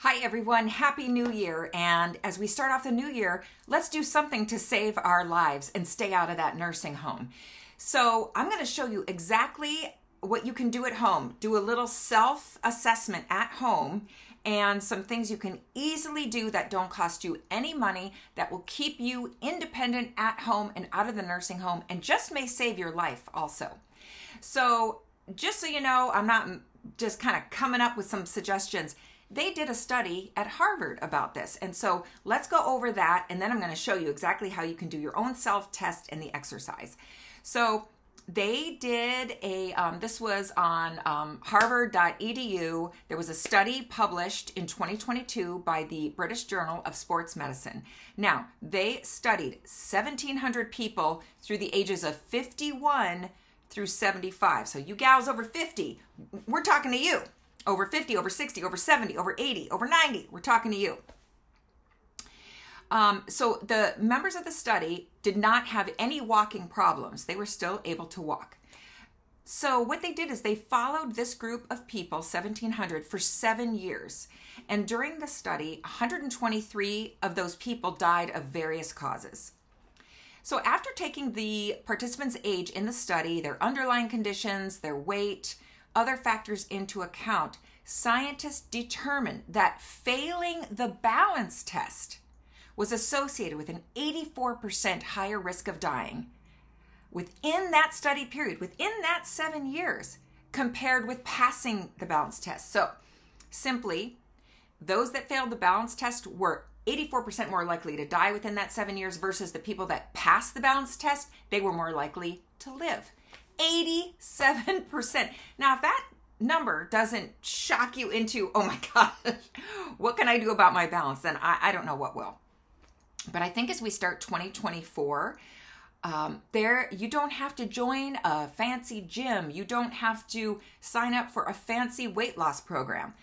Hi everyone, Happy New Year. And as we start off the new year, let's do something to save our lives and stay out of that nursing home. So I'm going to show you exactly what you can do at home. Do a little self-assessment at home and some things you can easily do that don't cost you any money, that will keep you independent at home and out of the nursing home, and just may save your life also. So just so you know, I'm not just kind of coming up with some suggestions. They did a study at Harvard about this. And so let's go over that, and then I'm going to show you exactly how you can do your own self-test and the exercise. So they did this was on harvard.edu. There was a study published in 2022 by the British Journal of Sports Medicine. Now, they studied 1,700 people through the ages of 51 through 75. So you gals over 50, we're talking to you. Over 50, over 60, over 70, over 80, over 90, we're talking to you. So the members of the study did not have any walking problems. They were still able to walk. So what they did is they followed this group of people, 1,700, for 7 years. And during the study, 123 of those people died of various causes. So after taking the participants' age in the study, their underlying conditions, their weight, other factors into account, scientists determined that failing the balance test was associated with an 84% higher risk of dying within that study period, within that 7 years, compared with passing the balance test. So simply, those that failed the balance test were 84% more likely to die within that 7 years versus the people that passed the balance test, they were more likely to live. 87%. Now, if that number doesn't shock you into, oh my gosh, what can I do about my balance? Then I don't know what will. But I think as we start 2024, you don't have to join a fancy gym. You don't have to sign up for a fancy weight loss program.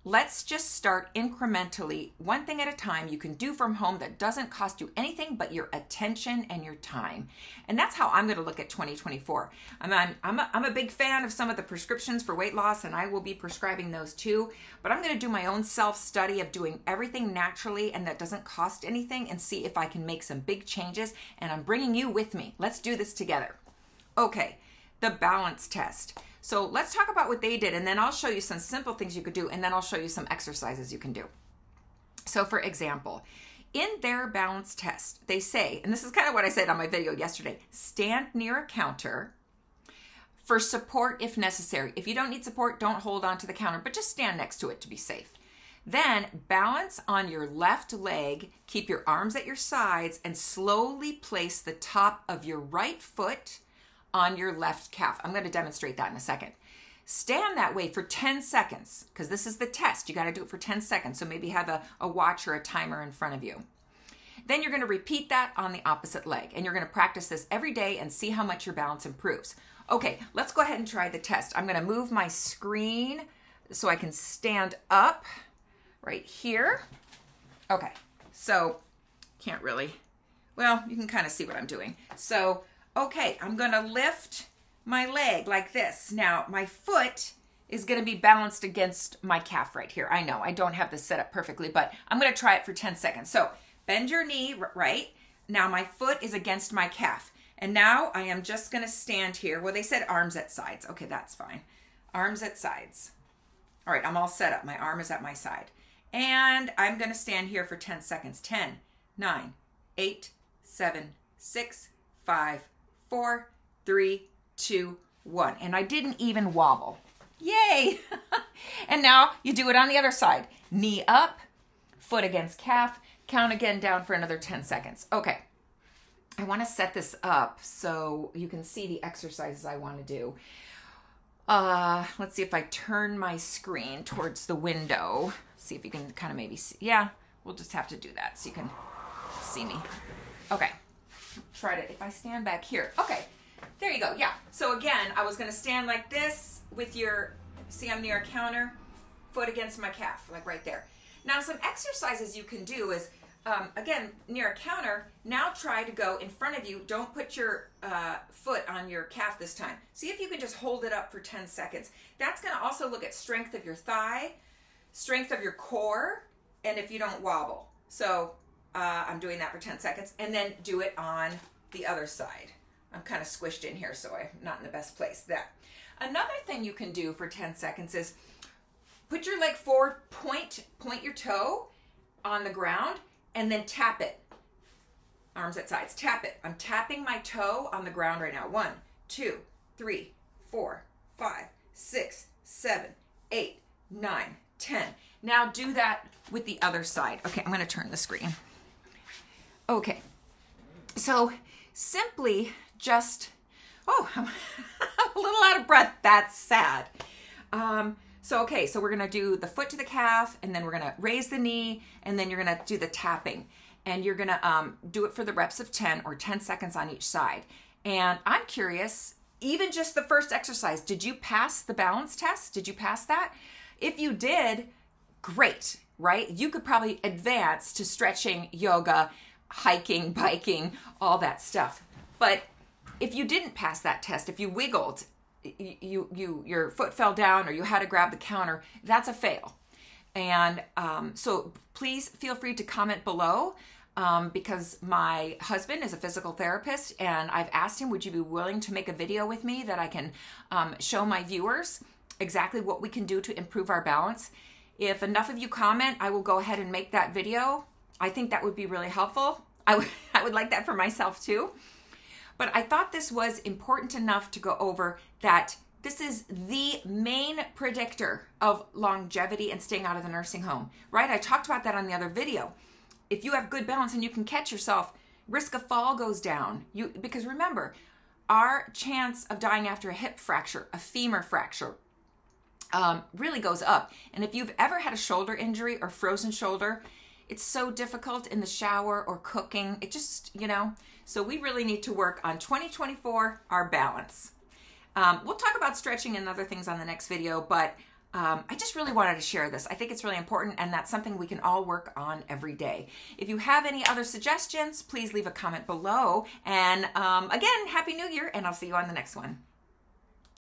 Let's just start incrementally, one thing at a time you can do from home that doesn't cost you anything but your attention and your time. And that's how I'm going to look at 2024. I'm a big fan of some of the prescriptions for weight loss, and I will be prescribing those too. But I'm going to do my own self-study of doing everything naturally and that doesn't cost anything, and see if I can make some big changes. And I'm bringing you with me. Let's do this together. Okay, the balance test. So let's talk about what they did, and then I'll show you some simple things you could do, and then I'll show you some exercises you can do. So for example, in their balance test, they say, and this is kind of what I said on my video yesterday, stand near a counter for support if necessary. If you don't need support, don't hold on to the counter, but just stand next to it to be safe. Then balance on your left leg, keep your arms at your sides, and slowly place the top of your right foot on your left calf. I'm going to demonstrate that in a second. Stand that way for 10 seconds, because this is the test. You got to do it for 10 seconds. So maybe have a watch or a timer in front of you. Then you're going to repeat that on the opposite leg, and you're going to practice this every day and see how much your balance improves. Okay, let's go ahead and try the test. I'm going to move my screen so I can stand up right here. Okay, so can't really, well, you can kind of see what I'm doing. So okay, I'm going to lift my leg like this. Now, my foot is going to be balanced against my calf right here. I know I don't have this set up perfectly, but I'm going to try it for 10 seconds. So bend your knee, right? Now my foot is against my calf. And now I am just going to stand here. Well, they said arms at sides. Okay, that's fine. Arms at sides. All right, I'm all set up. My arm is at my side. And I'm going to stand here for 10 seconds. 10, 9, 8, 7, 6, 5, 4, 3, 2, 1. And I didn't even wobble. Yay! And now you do it on the other side. Knee up, foot against calf. Count again down for another 10 seconds. Okay. I want to set this up so you can see the exercises I want to do. Let's see if I turn my screen towards the window. See if you can kind of maybe see. Yeah, we'll just have to do that so you can see me. Okay. Try to, if I stand back here. Okay, there you go. Yeah. So again, I was going to stand like this with your, see I'm near a counter, foot against my calf, like right there. Now some exercises you can do is, again, near a counter, now try to go in front of you. Don't put your foot on your calf this time. See if you can just hold it up for 10 seconds. That's going to also look at strength of your thigh, strength of your core and if you don't wobble. So I'm doing that for 10 seconds, and then do it on the other side. I'm kind of squished in here, so I'm not in the best place. That. Another thing you can do for 10 seconds is put your leg forward, point your toe on the ground, and then tap it. Arms at sides, tap it. I'm tapping my toe on the ground right now. 1, 2, 3, 4, 5, 6, 7, 8, 9, 10. Now do that with the other side. Okay, I'm going to turn the screen. Okay, so simply just, oh, I'm a little out of breath. That's sad. So we're going to do the foot to the calf, and then we're going to raise the knee, and then you're going to do the tapping. And you're going to do it for the reps of 10 or 10 seconds on each side. And I'm curious, even just the first exercise, did you pass the balance test? Did you pass that? If you did, great, right? You could probably advance to stretching, yoga, hiking, biking, all that stuff. But if you didn't pass that test, if you wiggled, your foot fell down, or you had to grab the counter, that's a fail. And so please feel free to comment below, because my husband is a physical therapist, and I've asked him, would you be willing to make a video with me that I can show my viewers exactly what we can do to improve our balance? If enough of you comment, I will go ahead and make that video. I think that would be really helpful. I would like that for myself too. But I thought this was important enough to go over that this is the main predictor of longevity and staying out of the nursing home, right? I talked about that on the other video. If you have good balance and you can catch yourself, risk of fall goes down. Because remember, our chance of dying after a hip fracture, a femur fracture, really goes up. And if you've ever had a shoulder injury or frozen shoulder, it's so difficult in the shower or cooking. It just, so we really need to work on 2024, our balance. We'll talk about stretching and other things on the next video, but I just really wanted to share this. I think it's really important, and that's something we can all work on every day. If you have any other suggestions, please leave a comment below. And again, Happy New Year, and I'll see you on the next one.